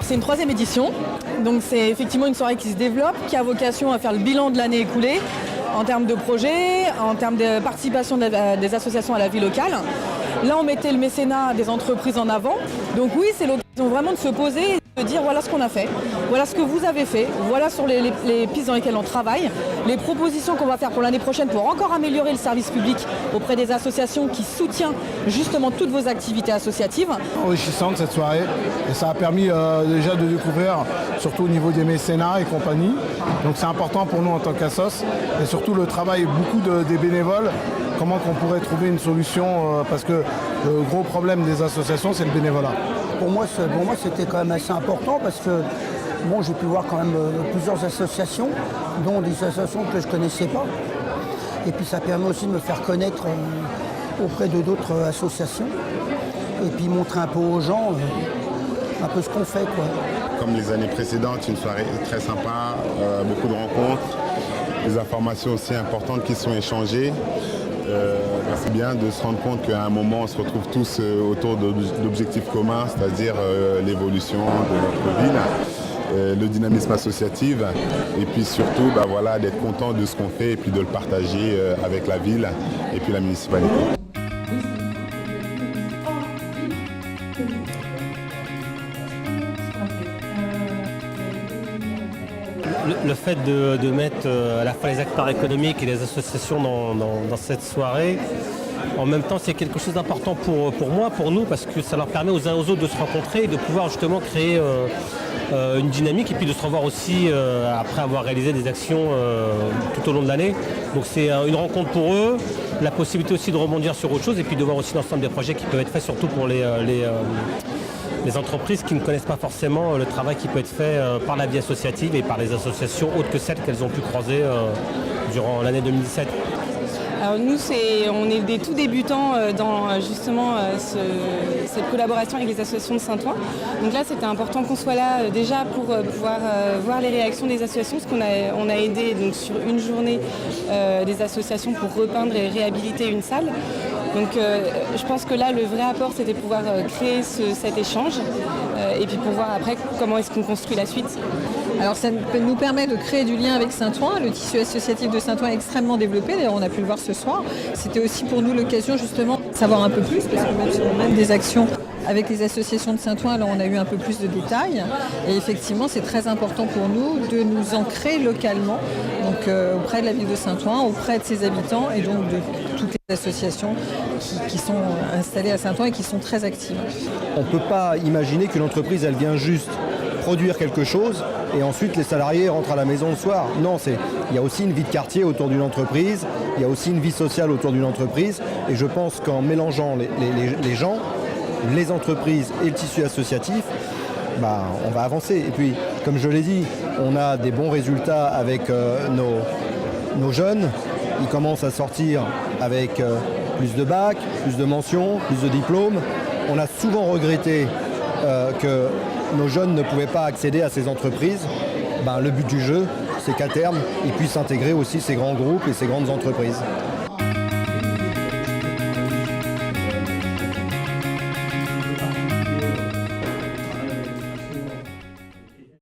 Alors c'est une 3e édition, donc c'est effectivement une soirée qui se développe, qui a vocation à faire le bilan de l'année écoulée en termes de projets, en termes de participation des associations à la vie locale. Là on mettait le mécénat des entreprises en avant, donc oui c'est l'occasion vraiment de se poser et de dire voilà ce qu'on a fait, voilà ce que vous avez fait, voilà sur les pistes dans lesquelles on travaille, les propositions qu'on va faire pour l'année prochaine pour encore améliorer le service public auprès des associations qui soutiennent justement toutes vos activités associatives. Enrichissante cette soirée et ça a permis déjà de découvrir surtout au niveau des mécénats et compagnie. Donc c'est important pour nous en tant qu'assos et surtout le travail beaucoup des bénévoles, comment qu'on pourrait trouver une solution parce que le gros problème des associations c'est le bénévolat. Pour moi c'était quand même assez important parce que bon, j'ai pu voir quand même plusieurs associations, dont des associations que je ne connaissais pas. Et puis ça permet aussi de me faire connaître auprès de d'autres associations. Et puis montrer un peu aux gens un peu ce qu'on fait, quoi. Comme les années précédentes, une soirée très sympa, beaucoup de rencontres, des informations aussi importantes qui sont échangées. C'est bien de se rendre compte qu'à un moment on se retrouve tous autour d'objectifs communs, c'est-à-dire l'évolution de notre ville, le dynamisme associatif et puis surtout d'être content de ce qu'on fait et puis de le partager avec la ville et puis la municipalité. Le fait de mettre à la fois les acteurs économiques et les associations dans cette soirée, en même temps c'est quelque chose d'important pour moi, pour nous, parce que ça leur permet aux uns aux autres de se rencontrer et de pouvoir justement créer une dynamique et puis de se revoir aussi après avoir réalisé des actions tout au long de l'année. Donc c'est une rencontre pour eux, la possibilité aussi de rebondir sur autre chose et puis de voir aussi l'ensemble des projets qui peuvent être faits surtout pour les entreprises qui ne connaissent pas forcément le travail qui peut être fait par la vie associative et par les associations autres que celles qu'elles ont pu croiser durant l'année 2017. Alors nous, on est des tout débutants dans justement cette collaboration avec les associations de Saint-Ouen. Donc là, c'était important qu'on soit là déjà pour pouvoir voir les réactions des associations, parce qu'on a aidé donc, sur une journée des associations pour repeindre et réhabiliter une salle. Donc je pense que là, le vrai apport, c'était pouvoir créer cet échange et puis pour voir après comment est-ce qu'on construit la suite. Alors ça nous permet de créer du lien avec Saint-Ouen. Le tissu associatif de Saint-Ouen est extrêmement développé, d'ailleurs on a pu le voir ce soir. C'était aussi pour nous l'occasion justement de savoir un peu plus, parce que même si on mène des actions avec les associations de Saint-Ouen, là on a eu un peu plus de détails. Et effectivement c'est très important pour nous de nous ancrer localement, donc auprès de la ville de Saint-Ouen, auprès de ses habitants et donc de toutes les associations qui sont installées à Saint-Ouen et qui sont très actives. On ne peut pas imaginer qu'une entreprise elle vient juste produire quelque chose et ensuite les salariés rentrent à la maison le soir. Non, il y a aussi une vie de quartier autour d'une entreprise, il y a aussi une vie sociale autour d'une entreprise et je pense qu'en mélangeant les gens, les entreprises et le tissu associatif, on va avancer. Et puis, comme je l'ai dit, on a des bons résultats avec nos jeunes. Ils commencent à sortir avec plus de bacs, plus de mentions, plus de diplômes. On a souvent regretté que nos jeunes ne pouvaient pas accéder à ces entreprises. Le but du jeu, c'est qu'à terme, ils puissent intégrer aussi ces grands groupes et ces grandes entreprises.